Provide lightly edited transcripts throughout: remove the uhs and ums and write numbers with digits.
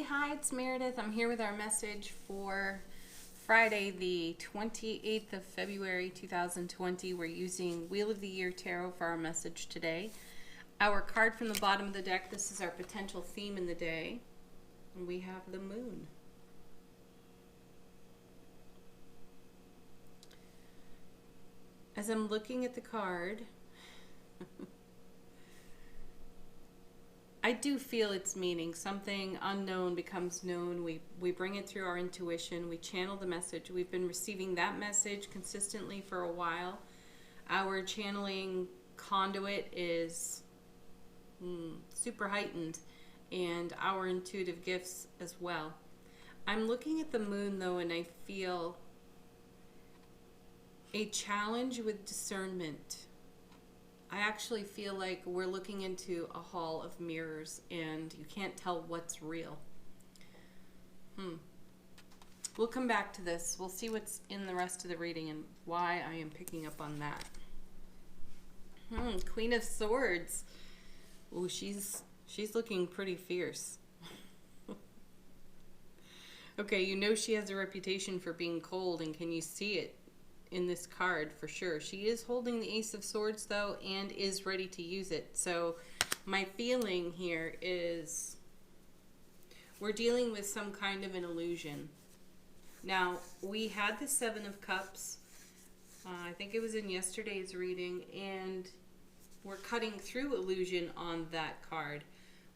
hi, it's Meredith. I'm here with our message for Friday, the 28th of February, 2020. We're using Wheel of the Year Tarot for our message today. Our card from the bottom of the deck, this is our potential theme in the day. And we have the moon. As I'm looking at the card, I do feel its meaning. Something unknown becomes known. We bring it through our intuition. We channel the message. We've been receiving that message consistently for a while. Our channeling conduit is super heightened, and our intuitive gifts as well. I'm looking at the moon, though, and I feel a challenge with discernment. I actually feel like we're looking into a hall of mirrors and you can't tell what's real. We'll come back to this. We'll see what's in the rest of the reading and why I am picking up on that. Queen of Swords. Ooh, she's looking pretty fierce. Okay, you know she has a reputation for being cold, and can you see it in this card for sure? She is holding the Ace of Swords though and is ready to use it. So my feeling here is we're dealing with some kind of an illusion. Now, we had the Seven of Cups, I think it was in yesterday's reading, and we're cutting through illusion on that card.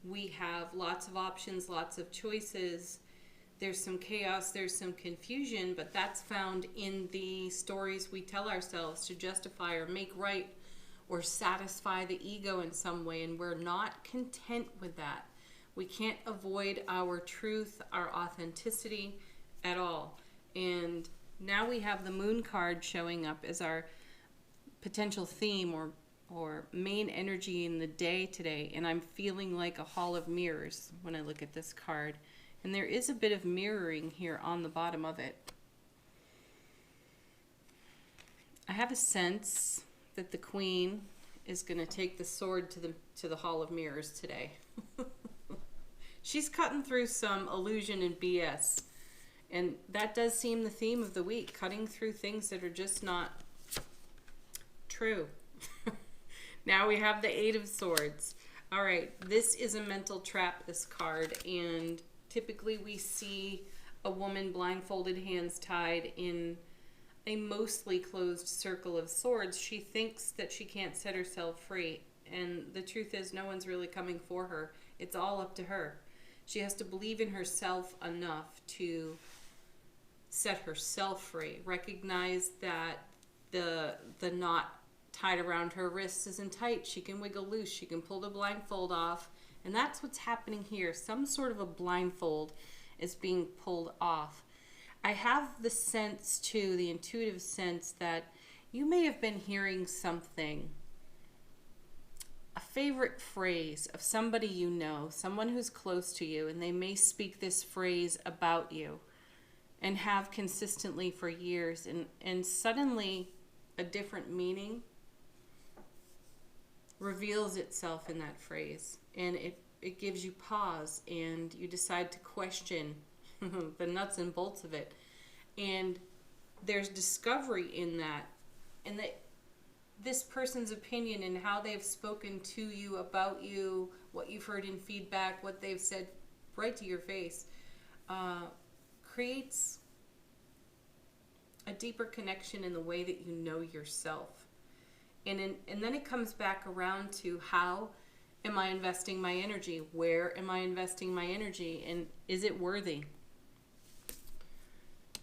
We have lots of options, lots of choices. There's some chaos, there's some confusion, but that's found in the stories we tell ourselves to justify or make right or satisfy the ego in some way, and we're not content with that. We can't avoid our truth, our authenticity at all. And now we have the moon card showing up as our potential theme or main energy in the day today, and I'm feeling like a hall of mirrors when I look at this card. And there is a bit of mirroring here on the bottom of it. I have a sense that the Queen is going to take the sword to the Hall of Mirrors today. She's cutting through some illusion and BS. And that does seem the theme of the week, cutting through things that are just not true. Now we have the Eight of Swords. All right, this is a mental trap, this card, and typically we see a woman blindfolded, hands tied in a mostly closed circle of swords. She thinks that she can't set herself free, and the truth is no one's really coming for her. It's all up to her. She has to believe in herself enough to set herself free, recognize that the knot tied around her wrists isn't tight. She can wiggle loose. She can pull the blindfold off. And that's what's happening here. Some sort of a blindfold is being pulled off. I have the sense too, the intuitive sense, that you may have been hearing something, a favorite phrase of somebody you know, someone who's close to you, and they may speak this phrase about you and have consistently for years, and suddenly a different meaning reveals itself in that phrase, and it gives you pause, and you decide to question the nuts and bolts of it, and there's discovery in that, and that this person's opinion and how they've spoken to you, about you, what you've heard in feedback, what they've said right to your face, creates a deeper connection in the way that you know yourself. And then it comes back around to, how am I investing my energy? Where am I investing my energy? And is it worthy?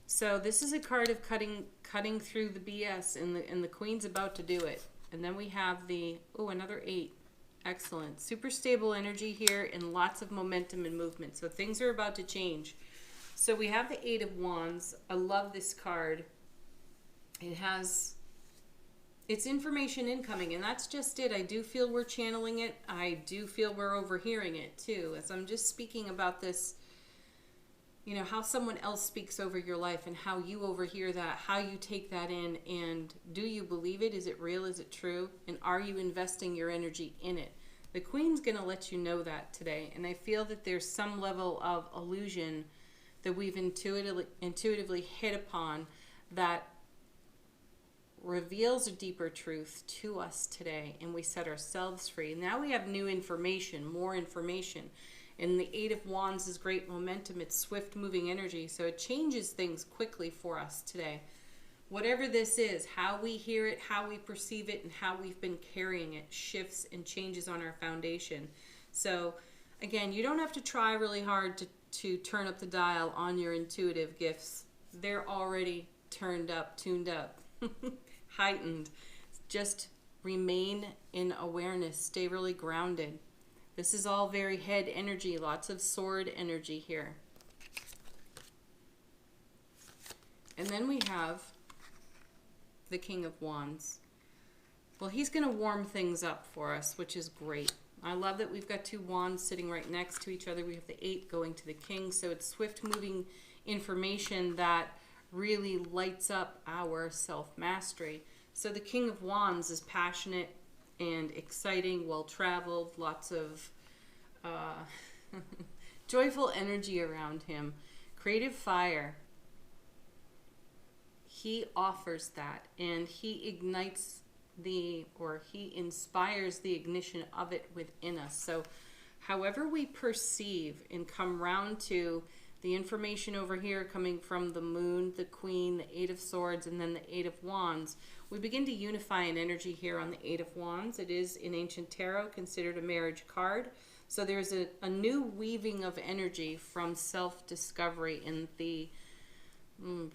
So this is a card of cutting through the BS, and the Queen's about to do it. And then we have another 8. Excellent. Super stable energy here and lots of momentum and movement. So things are about to change. So we have the 8 of Wands. I love this card. It's information incoming, and that's just it. I do feel we're channeling it. I do feel we're overhearing it too. As I'm just speaking about this, how someone else speaks over your life and how you overhear that, how you take that in, and do you believe it? Is it real? Is it true? And are you investing your energy in it? The Queen's going to let you know that today. And I feel that there's some level of illusion that we've intuitively hit upon that reveals a deeper truth to us today, and we set ourselves free. Now we have new information, more information. And the Eight of Wands is great momentum. It's swift moving energy. So it changes things quickly for us today. Whatever this is, how we hear it, how we perceive it, and how we've been carrying it shifts and changes on our foundation. So again, you don't have to try really hard to turn up the dial on your intuitive gifts. They're already turned up, tuned up, heightened. Just remain in awareness. Stay really grounded. This is all very head energy, lots of sword energy here. And then we have the King of Wands. Well, he's going to warm things up for us, which is great. I love that we've got two wands sitting right next to each other. We have the 8 going to the King, so it's swift moving information that really lights up our self-mastery. So the King of Wands is passionate and exciting, well-traveled, lots of joyful energy around him. Creative fire. He offers that, and he ignites he inspires the ignition of it within us. So however we perceive and come round to the information over here coming from the Moon, the Queen, the 8 of Swords, and then the 8 of Wands, we begin to unify an energy here on the 8 of Wands. It is in ancient tarot considered a marriage card. So there's a new weaving of energy from self-discovery and the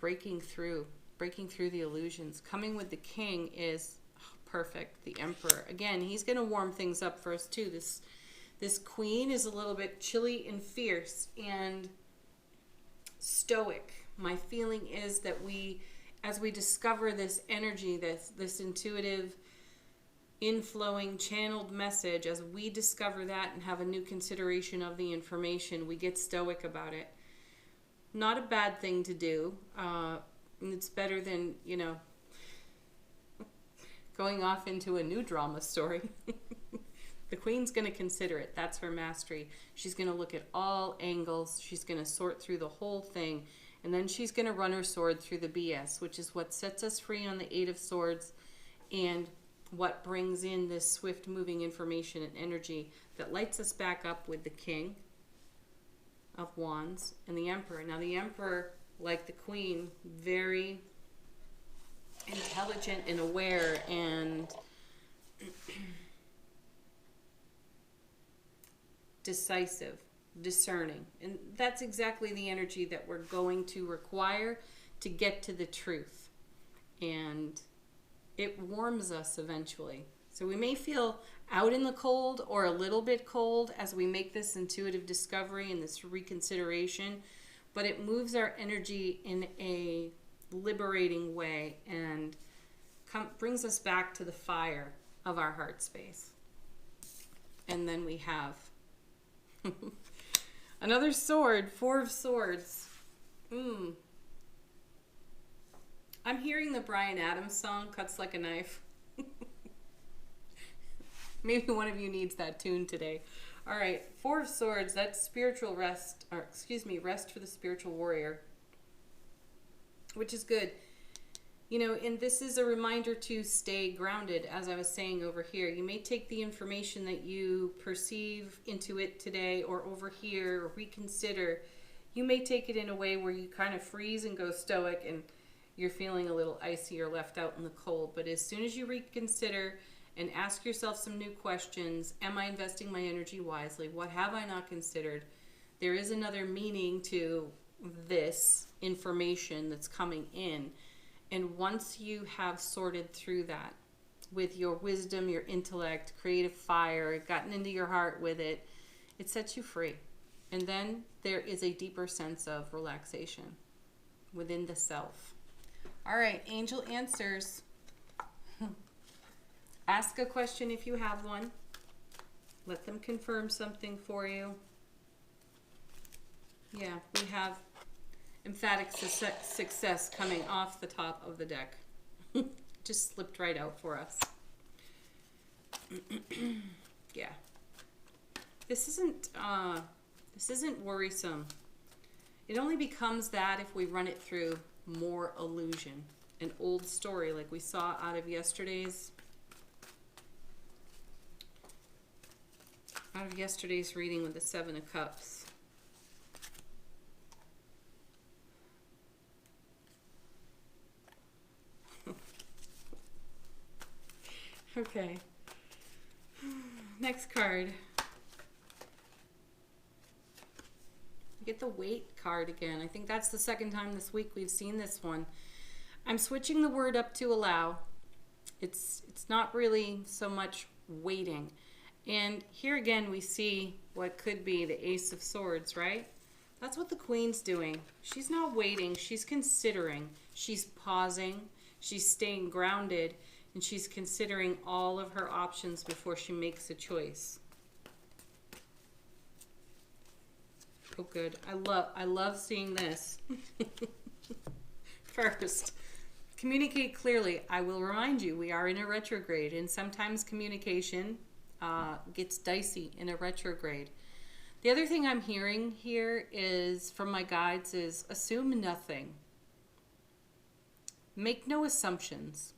breaking through the illusions. Coming with the King is perfect. The Emperor. Again, he's going to warm things up for us too. This Queen is a little bit chilly and fierce and stoic. My feeling is that as we discover this energy, this intuitive, inflowing, channeled message, as we discover that and have a new consideration of the information, we get stoic about it. Not a bad thing to do. It's better than, going off into a new drama story. The Queen's going to consider it. That's her mastery. She's going to look at all angles. She's going to sort through the whole thing. And then she's going to run her sword through the BS, which is what sets us free on the 8 of Swords and what brings in this swift moving information and energy that lights us back up with the King of Wands and the Emperor. Now the Emperor, like the Queen, very intelligent and aware and decisive, discerning. And that's exactly the energy that we're going to require to get to the truth. And it warms us eventually. So we may feel out in the cold or a little bit cold as we make this intuitive discovery and this reconsideration, but it moves our energy in a liberating way and brings us back to the fire of our heart space. And then we have another sword, 4 of Swords. I'm hearing the Bryan Adams song, Cuts Like a Knife. Maybe one of you needs that tune today. All right, 4 of Swords, that's spiritual rest, or excuse me, rest for the spiritual warrior, which is good. And this is a reminder to stay grounded, as I was saying over here. You may take the information that you perceive, intuit today, or over here, or reconsider. You may take it in a way where you kind of freeze and go stoic, and you're feeling a little icy or left out in the cold. But as soon as you reconsider and ask yourself some new questions, am I investing my energy wisely? What have I not considered? There is another meaning to this information that's coming in. And once you have sorted through that with your wisdom, your intellect, creative fire, gotten into your heart with it, it sets you free. And then there is a deeper sense of relaxation within the self. All right, angel answers. Ask a question if you have one. Let them confirm something for you. Yeah, we have emphatic success coming off the top of the deck. Just slipped right out for us. Yeah, This isn't worrisome. It only becomes that if we run it through more illusion. An old story like we saw out of yesterday's reading with the Seven of Cups. Okay. Next card. We get the Wait card again. I think that's the second time this week we've seen this one. I'm switching the word up to allow. It's not really so much waiting. And here again we see what could be the Ace of Swords, right? That's what the Queen's doing. She's not waiting. She's considering. She's pausing. She's staying grounded. And she's considering all of her options before she makes a choice. Oh, good. I love seeing this. First, communicate clearly. I will remind you, we are in a retrograde, and sometimes communication gets dicey in a retrograde. The other thing I'm hearing here is, from my guides, is assume nothing. Make no assumptions.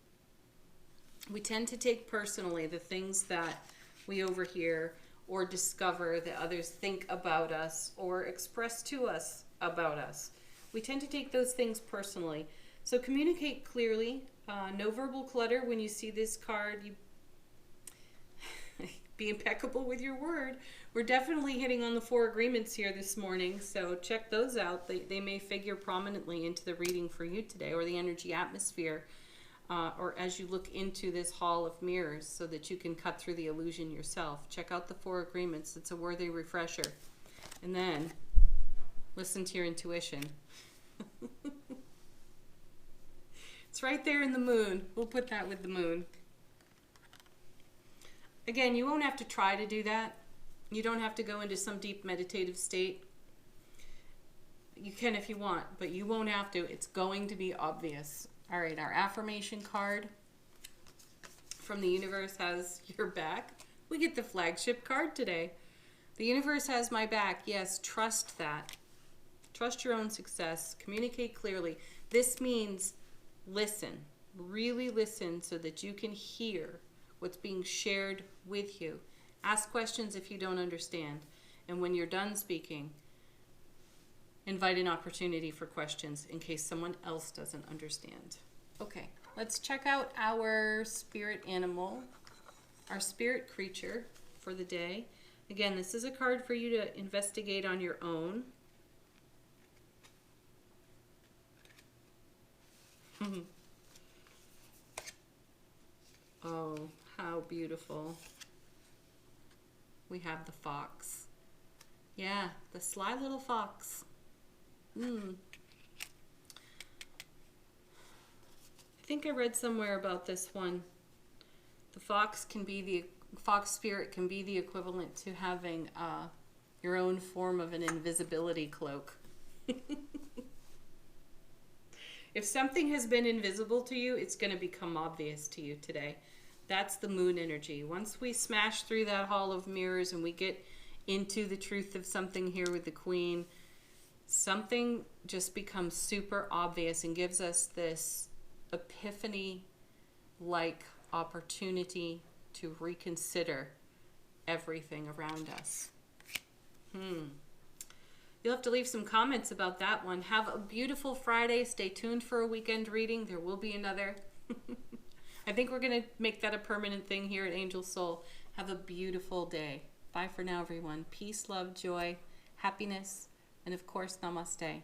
We tend to take personally the things that we overhear or discover that others think about us or express to us about us. We tend to take those things personally. So communicate clearly. No verbal clutter. When you see this card, you be impeccable with your word. We're definitely hitting on the 4 agreements here this morning, so check those out. They may figure prominently into the reading for you today, or the energy atmosphere, or as you look into this hall of mirrors, so that you can cut through the illusion yourself. Check out the 4 agreements. It's a worthy refresher. And then listen to your intuition. It's right there in the moon. We'll put that with the moon. Again, you won't have to try to do that. You don't have to go into some deep meditative state. You can if you want, but you won't have to. It's going to be obvious. All right, our affirmation card from the universe has your back. We get the flagship card today. The universe has my back. Yes, trust that. Trust your own success. Communicate clearly. This means listen. Really listen so that you can hear what's being shared with you. Ask questions if you don't understand. And when you're done speaking, invite an opportunity for questions in case someone else doesn't understand. Okay, let's check out our spirit animal, our spirit creature for the day. Again, this is a card for you to investigate on your own. Oh, how beautiful. We have the fox. Yeah, the sly little fox. I think I read somewhere about this one. The fox spirit can be the equivalent to having your own form of an invisibility cloak. If something has been invisible to you, it's going to become obvious to you today. That's the moon energy. Once we smash through that hall of mirrors and we get into the truth of something here with the Queen, something just becomes super obvious and gives us this epiphany-like opportunity to reconsider everything around us. You'll have to leave some comments about that one. Have a beautiful Friday. Stay tuned for a weekend reading. There will be another. I think we're going to make that a permanent thing here at Angel Soul. Have a beautiful day. Bye for now, everyone. Peace, love, joy, happiness, and of course, namaste.